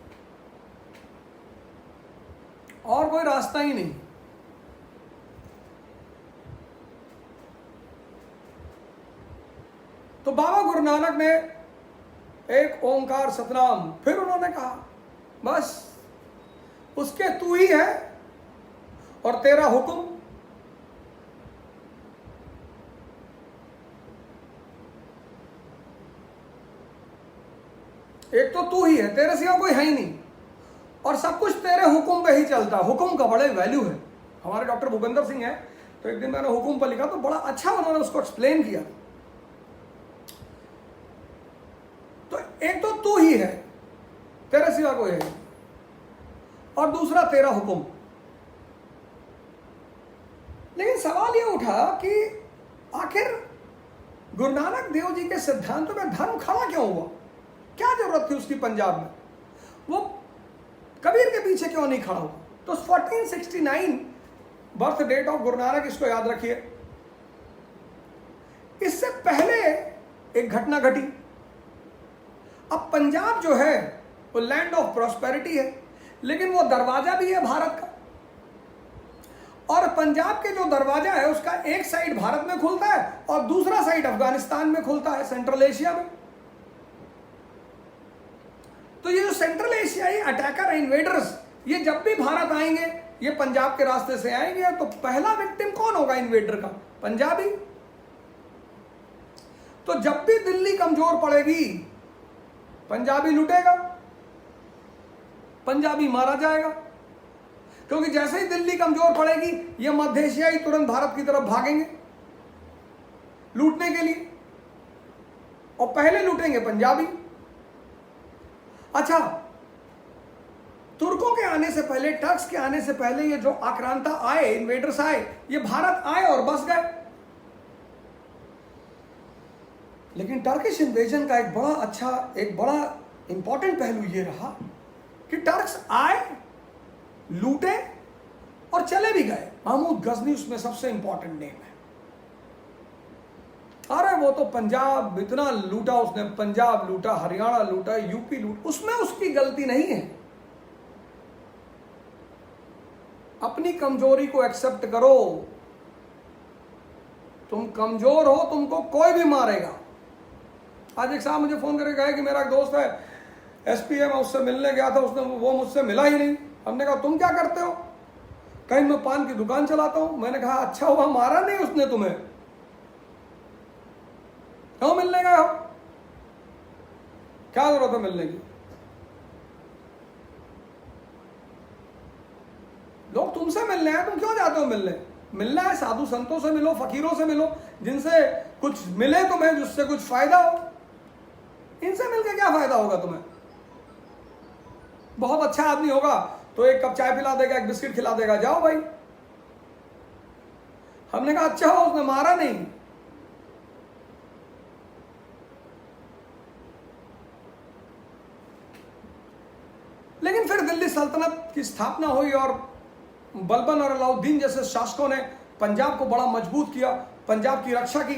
और कोई रास्ता ही नहीं। तो बाबा गुरु नानक ने एक ओंकार सतनाम, फिर उन्होंने कहा बस उसके तू ही है और तेरा हुक्म। एक तो तू ही है, तेरे सिवा कोई है ही नहीं, और सब कुछ तेरे हुक्म पे ही चलता है। हुक्म का बड़े वैल्यू है। हमारे डॉक्टर भूपेंद्र सिंह है, तो एक दिन मैंने हुक्म पर लिखा तो बड़ा अच्छा उन्होंने उसको एक्सप्लेन किया। तो एक तो तू ही है, तेरे सिवा कोई है नहीं, और दूसरा तेरा हुक्म। लेकिन सवाल यह उठा कि आखिर गुरु नानक देव जी के सिद्धांतों में धर्म खड़ा क्यों हुआ? क्या जरूरत थी उसकी पंजाब में? वो कबीर के पीछे क्यों नहीं खड़ा हुआ? तो 1469 birth date of Guru Nanak, इसको याद रखिए। इससे पहले एक घटना घटी। अब पंजाब जो है वो लैंड ऑफ प्रॉस्पेरिटी है, लेकिन वो दरवाजा भी है भारत का, और पंजाब के जो दरवाजा है उसका एक साइड भारत में खुलता है और दूसरा साइड अफगानिस्तान में खुलता है, सेंट्रल एशिया में। तो ये जो सेंट्रल एशियाई अटैकर इन्वेडर्स, ये जब भी भारत आएंगे ये पंजाब के रास्ते से आएंगे, तो पहला विक्टिम कौन होगा इन्वेडर का? पंजाबी। तो जब भी दिल्ली कमजोर पड़ेगी पंजाबी लुटेगा, पंजाबी मारा जाएगा, क्योंकि जैसे ही दिल्ली कमजोर पड़ेगी ये मध्य एशियाई तुरंत भारत की तरफ भागेंगे लूटने के लिए, और पहले लूटेंगे पंजाबी। अच्छा, तुर्कों के आने से पहले, टर्क्स के आने से पहले ये जो आक्रांता आए, इन्वेडर्स आए, ये भारत आए और बस गए। लेकिन टर्किश इन्वेजन का एक बड़ा इंपॉर्टेंट पहलू ये रहा कि टर्क्स आए, लूटे और चले भी गए। महमूद गजनी उसमें सबसे इंपॉर्टेंट नेम है। अरे वो तो पंजाब इतना लूटा उसने, पंजाब लूटा, हरियाणा लूटा, यूपी लूटा, उसमें उसकी गलती नहीं है। अपनी कमजोरी को एक्सेप्ट करो। तुम कमजोर हो, तुमको कोई भी मारेगा। आज एक साहब मुझे फोन करके कहे कि मेरा एक दोस्त है एसपी है, मैं उससे मिलने गया था, वो मुझसे मिला ही नहीं। हमने कहा तुम क्या करते हो? कहीं मैं पान की दुकान चलाता हूं। मैंने कहा अच्छा हुआ मारा नहीं उसने तुम्हें, क्यों मिलने गए हो? क्या जरूरत है मिलने की? लोग तुमसे मिलने हैं, तुम क्यों जाते हो मिलने? मिलना है साधु संतों से मिलो, फकीरों से मिलो, जिनसे कुछ मिले तुम्हें, जिससे कुछ फायदा हो। इनसे मिलकर क्या फायदा होगा तुम्हें? बहुत अच्छा आदमी होगा तो एक कप चाय पिला देगा, एक बिस्किट खिला देगा, जाओ भाई। हमने कहा अच्छा हो उसने मारा नहीं। लेकिन फिर दिल्ली सल्तनत की स्थापना हुई और बलबन और अलाउद्दीन जैसे शासकों ने पंजाब को बड़ा मजबूत किया, पंजाब की रक्षा की,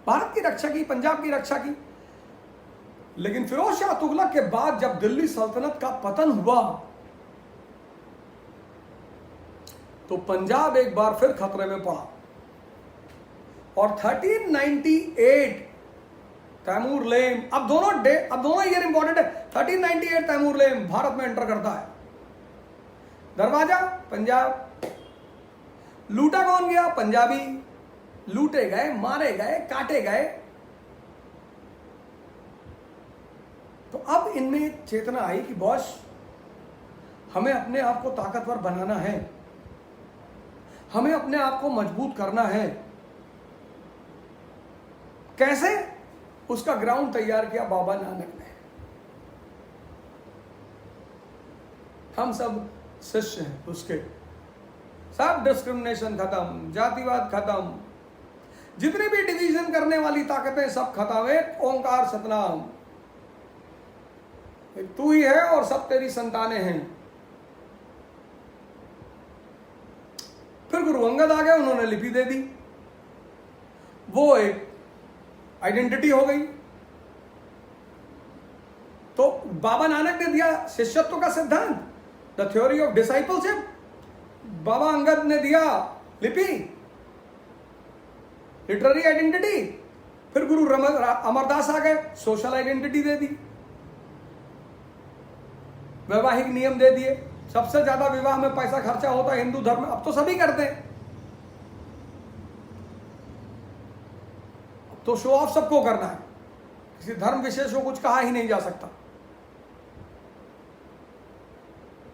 भारत की रक्षा की, पंजाब की रक्षा की। लेकिन फिरोज शाह तुगलक के बाद जब दिल्ली सल्तनत का पतन हुआ तो पंजाब एक बार फिर खतरे में पड़ा और 1398 तैमूर लेम, अब दोनों ईयर इंपॉर्टेंट है। 1398 तैमूर लेम भारत में एंटर करता है। दरवाजा पंजाब। लूटा कौन गया? पंजाबी। लूटे गए, मारे गए, काटे गए। तो अब इनमें एक चेतना आई कि बॉस, हमें अपने आप को ताकतवर बनाना है, हमें अपने आप को मजबूत करना है। कैसे? उसका ग्राउंड तैयार किया बाबा नानक ने। हम सब शिष्य हैं उसके। सब डिस्क्रिमिनेशन खत्म, जातिवाद खत्म, जितनी भी डिवीजन करने वाली ताकतें सब खत्म। एक ओंकार सतनाम, एक तू ही है और सब तेरी संतानें हैं। फिर गुरु अंगद आ गए, उन्होंने लिपि दे दी, वो एक आइडेंटिटी हो गई। तो बाबा नानक ने दिया शिष्यत्व का सिद्धांत, द थ्योरी ऑफ डिसाइपलशिप। बाबा अंगद ने दिया लिपि, लिटरेरी आइडेंटिटी। फिर गुरु अमरदास आ गए, सोशल आइडेंटिटी दे दी, वैवाहिक नियम दे दिए। सबसे ज्यादा विवाह में पैसा खर्चा होता है हिंदू धर्म में, अब तो सभी करते हैं। तो शो ऑफ सबको करना है, किसी धर्म विशेष को कुछ कहा ही नहीं जा सकता।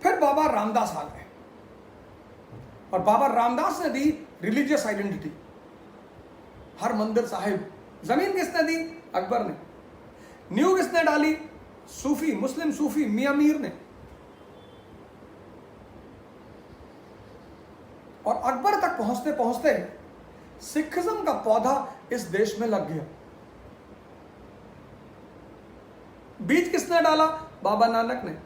फिर बाबा रामदास आ गए और बाबा रामदास ने दी रिलीजियस आइडेंटिटी। हर मंदिर साहिब। जमीन किसने दी? अकबर ने। न्यू किसने डाली? सूफी, मुस्लिम सूफी मियां मीर ने। और अकबर तक पहुंचते पहुंचते सिखिज्म का पौधा इस देश में लग गया। बीज किसने डाला? बाबा नानक ने।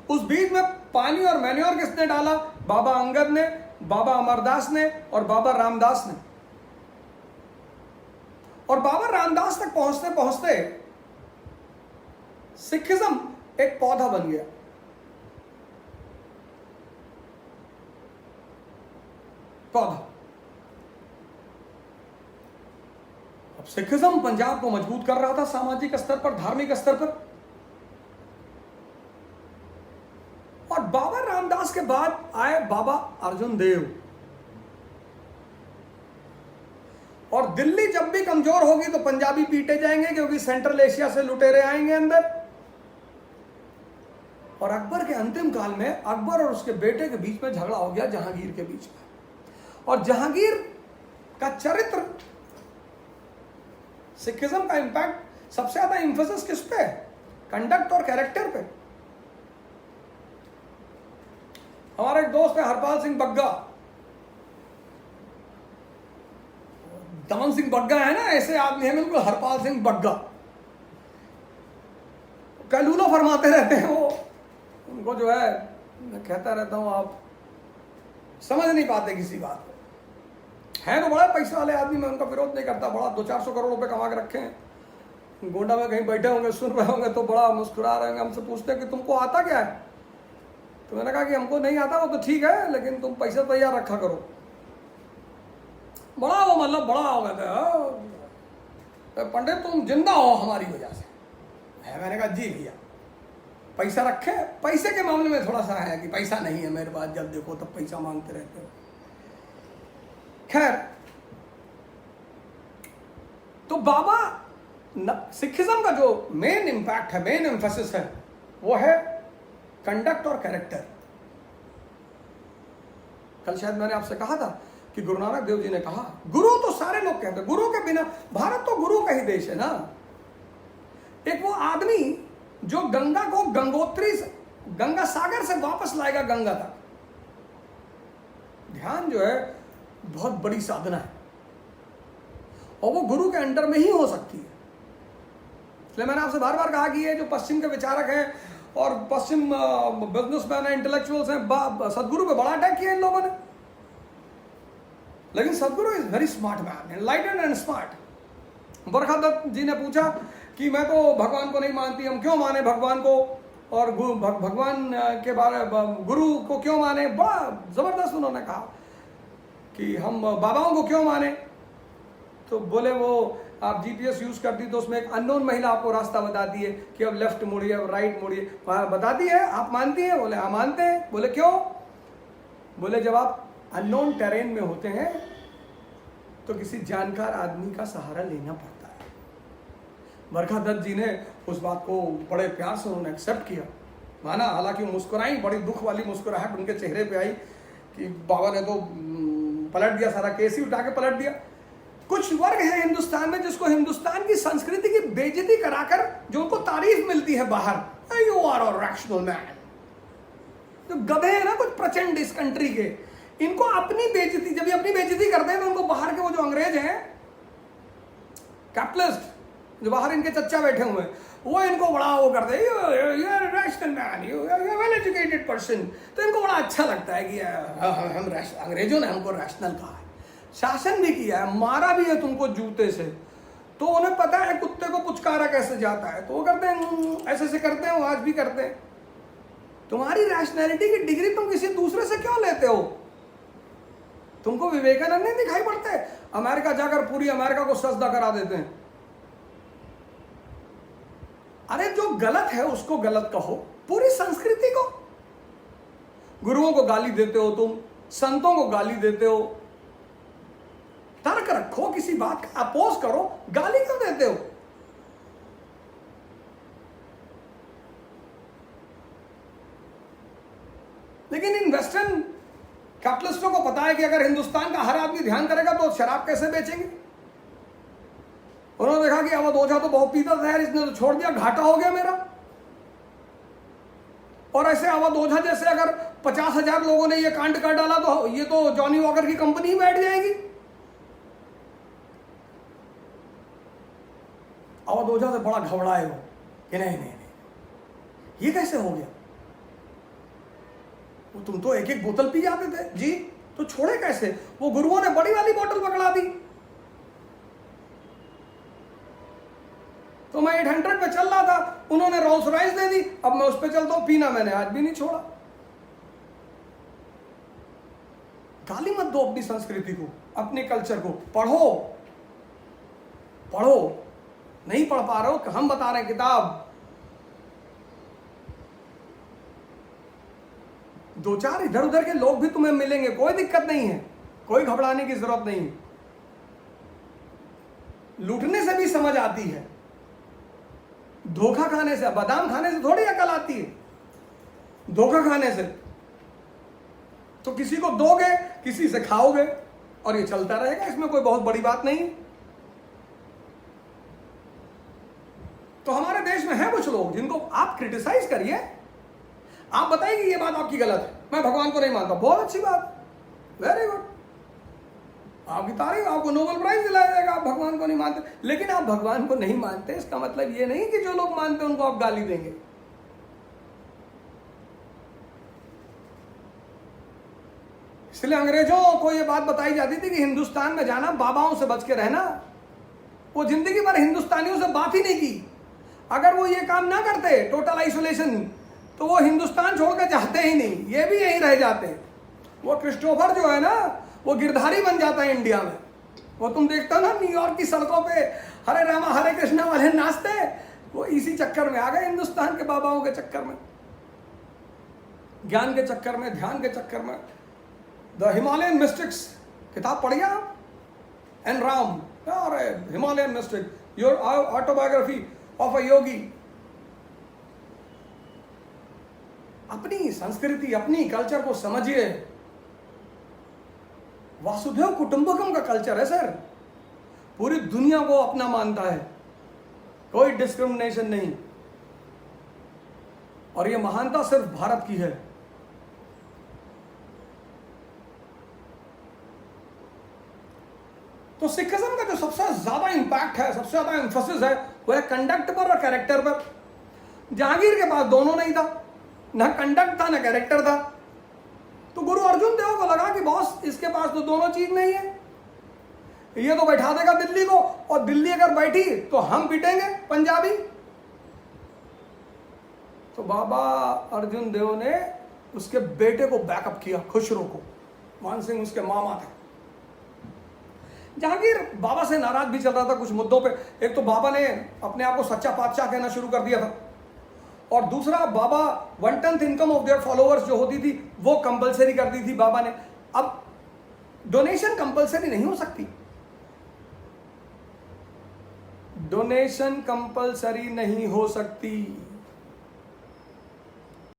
उस बीज में पानी और मैन्योर किसने डाला? बाबा अंगद ने, बाबा अमरदास ने और बाबा रामदास ने। और बाबा रामदास तक पहुंचते पहुंचते सिखिज्म एक पौधा बन गया। पौधा। अब सिखिज्म पंजाब को मजबूत कर रहा था, सामाजिक स्तर पर, धार्मिक स्तर पर। और बाबा रामदास के बाद आए बाबा अर्जुन देव। और दिल्ली जब भी कमजोर होगी तो पंजाबी पीटे जाएंगे, क्योंकि सेंट्रल एशिया से लुटेरे आएंगे अंदर। और अकबर के अंतिम काल में अकबर और उसके बेटे के बीच में झगड़ा हो गया, जहांगीर के बीच में। और जहांगीर का चरित्र, सिखिज्म का इंपैक्ट सबसे ज्यादा इंफोसिस किस पे है? कंडक्ट और कैरेक्टर पे। हमारा एक दोस्त है हरपाल सिंह बग्गा, दमन सिंह बग्गा है ना, ऐसे आदमी है बिल्कुल, हरपाल सिंह बग्गा। कहलूला फरमाते रहते हैं वो, उनको जो है मैं कहता रहता हूं, आप समझ नहीं पाते किसी बात को। है तो बड़ा पैसे वाले आदमी, मैं उनका विरोध नहीं करता, बड़ा 200-400 करोड़ रुपए कमा के रखे हैं। गोंडा में कहीं बैठे होंगे, सुन रहे होंगे तो बड़ा मुस्कुरा रहे होंगे। हमसे पूछते हैं कि तुमको आता क्या है? तो मैंने कहा कि हमको नहीं आता, वो तो ठीक है, लेकिन तुम पैसे तैयार रखा करो। बड़ा वो मतलब बड़ा हो गया था, पंडित तुम जिंदा हो हमारी वजह से। मैंने कहा जी भैया, पैसा रखे। पैसे के मामले में थोड़ा सा है कि पैसा नहीं है मेरे पास, जब देखो तब पैसा मांगते रहते हो। खैर, तो बाबा सिखिज्म का जो मेन इंपैक्ट है, मेन एम्फेसिस है, वो है कंडक्ट और कैरेक्टर। कल शायद मैंने आपसे कहा था कि गुरु नानक देव जी ने कहा, गुरु तो सारे लोग कहते हैं, गुरु के बिना, भारत तो गुरु का ही देश है ना। एक वो आदमी जो गंगा को गंगोत्री से, गंगा सागर से वापस लाएगा गंगा तक। ध्यान जो है बहुत बड़ी साधना है, और वो गुरु के अंडर में ही हो सकती है। इसलिए मैंने आपसे बार बार कहा कि ये जो पश्चिम के विचारक हैं और पश्चिम बिजनेसमैन हैं, इंटेलेक्चुअल्स हैं, सदगुरु पे बड़ा अटैक किया इन लोगों ने। लेकिन Sadhguru is very smart man, enlightened and smart. Barkha Dutt ji ने पूछा कि मैं तो भगवान को नहीं मानती, हम क्यों माने भगवान को? और भगवान के बारे गुरु को क्यों माने। बड़ा जबरदस्त उन्होंने कहा कि हम बाबाओं को क्यों माने। तो बोले वो आप जीपीएस यूज करती तो उसमें एक अननोन महिला आपको रास्ता बताती है कि अब लेफ्ट मुड़िए, अब राइट मुड़िए, बताती है, आप मानती हैं? बोले हाँ मानते हैं। बोले क्यों? बोले जब आप अननोन टेरेन में होते हैं तो किसी जानकार आदमी का सहारा लेना पड़ता है। बरखा दत्त जी ने उस बात को बड़े प्यार से उन्होंने एक्सेप्ट किया, माना। हालांकि मुस्कुराई, बड़ी दुख वाली मुस्कुराहट उनके चेहरे पे आई कि बाबा ने तो पलट दिया, सारा केस ही उठा के पलट दिया। कुछ वर्ग है हिंदुस्तान में जिसको हिंदुस्तान की संस्कृति की बेइज्जती कराकर जो उनको तारीफ मिलती है बाहर, you are a rational man. जो गधे हैं ना कुछ प्रचंड इस कंट्री के, इनको अपनी बेइज्जती, जब ये अपनी बेइज्जती करते हैं तो उनको बाहर के वो जो अंग्रेज हैं, कैपिटलिस्ट, जो बाहर इनके चच्चा बैठे हुए हैं, वो इनको बड़ा वो करते हैं, you are rational man, you are well educated person. तो इनको बड़ा अच्छा लगता है कि हम अंग्रेजों ने हमको रैशनल कहा है, शासन भी किया है, मारा भी है तुमको जूते से, तो उन्हें पता है कुत्ते को पुचकारा कैसे जाता है, तो वो करते हैं, ऐसे ऐसे करते हैं, वो आज भी करते हैं। तुम्हारी रैशनैलिटी की डिग्री तुम किसी दूसरे से क्यों लेते हो? तुमको विवेकानंद नहीं दिखाई पड़ते? अमेरिका जाकर पूरी अमेरिका को सजदा करा देते हैं। अरे जो गलत है उसको गलत कहो, पूरी संस्कृति को। गुरुओं को गाली देते हो तुम, संतों को गाली देते हो, तर्क रखो, किसी बात का अपोज करो, गाली क्यों देते हो? लेकिन इन वेस्टर्न कैपिटलिस्टों को पता है कि अगर हिंदुस्तान का हर आदमी ध्यान करेगा तो शराब कैसे बेचेंगे। उन्होंने देखा कि अवध ओझा तो बहुत पीता था यार, इसने तो छोड़ दिया, घाटा हो गया मेरा। और ऐसे अवध ओझा जैसे अगर 50,000 लोगों ने ये कांड कर डाला तो ये तो जॉनी वॉकर की कंपनी ही बैठ जाएगी। अवध ओझा से बड़ा घबराए हो कि नहीं नहीं नहीं, ये कैसे हो गया? वो तुम तो एक एक बोतल पी जाते थे जी, तो छोड़े कैसे? वो गुरुओं ने बड़ी वाली बोतल पकड़ा दी। तो मैं 800 पे चल रहा था, उन्होंने रोल्स रॉयस दे दी, अब मैं उस पे चलता हूं, पीना मैंने आज भी नहीं छोड़ा। गाली मत दो अपनी संस्कृति को, अपने कल्चर को। पढ़ो पढ़ो, नहीं पढ़ पा रहे हो, हम बता रहे हैं किताब। 2-4 इधर उधर के लोग भी तुम्हें मिलेंगे, कोई दिक्कत नहीं है, कोई घबराने की जरूरत नहीं। लूटने से भी समझ आती है, धोखा खाने से, बादाम खाने से थोड़ी अकल आती है, धोखा खाने से। तो किसी को दोगे, किसी से खाओगे, और ये चलता रहेगा, इसमें कोई बहुत बड़ी बात नहीं। तो हमारे देश में है कुछ लोग जिनको आप क्रिटिसाइज करिए, आप बताइए कि ये बात आपकी गलत है, मैं भगवान को नहीं मानता, बहुत अच्छी बात, वेरी गुड, आपकी तारीफ, आपको नोबेल प्राइज दिलाया जाएगा, आप भगवान को नहीं मानते। लेकिन आप भगवान को नहीं मानते, इसका मतलब ये नहीं कि जो लोग मानते हैं उनको आप गाली देंगे। इसलिए अंग्रेजों को ये बात बताई जाती थी कि हिंदुस्तान में जाना, बाबाओं से बच के रहना। वो जिंदगी भर हिंदुस्तानियों से बात ही नहीं की। अगर वो ये काम ना करते, टोटल आइसोलेशन, तो वो हिंदुस्तान छोड़ के जाते ही नहीं, ये भी यहीं रह जाते। वो क्रिस्टोफर जो है ना, वो गिरधारी बन जाता है इंडिया में। वो तुम देखते हो ना न्यूयॉर्क की सड़कों पे हरे रामा हरे कृष्णा वाले नाचते, वो इसी चक्कर में आ गए, हिंदुस्तान के बाबाओं के चक्कर में, ज्ञान के चक्कर में, ध्यान के चक्कर में। द हिमालयन मिस्टिक्स किताब पढ़िए आप, एन राम, अरे Himalayan mystic, your autobiography of a yogi. अपनी संस्कृति, अपनी कल्चर को समझिए। वासुदेव कुटुंबकम का कल्चर है सर, पूरी दुनिया को अपना मानता है, कोई डिस्क्रिमिनेशन नहीं। और ये महानता सिर्फ भारत की है। तो सिखिज्म का जो सबसे ज्यादा इंपैक्ट है, सबसे ज्यादा एम्फोसिस है, वो है कंडक्ट पर और कैरेक्टर पर। जहांगीर के पास दोनों नहीं था, ना कंडक्ट था ना कैरेक्टर था। तो गुरु अर्जुन देव को लगा कि बॉस इसके पास तो दोनों चीज नहीं है, ये तो बैठा देगा दिल्ली को, और दिल्ली अगर बैठी तो हम पिटेंगे पंजाबी। तो बाबा अर्जुन देव ने उसके बेटे को बैकअप किया, खुसरो को। मान सिंह उसके मामा थे। जहांगीर बाबा से नाराज भी चल रहा था कुछ मुद्दों पे। एक तो बाबा ने अपने आप को सच्चा बादशाह कहना शुरू कर दिया था, और दूसरा बाबा 1/10 इनकम ऑफ देयर फॉलोअर्स जो होती थी वो कंपलसरी कर दी थी बाबा ने। अब डोनेशन कंपलसरी नहीं हो सकती, डोनेशन कंपलसरी नहीं हो सकती।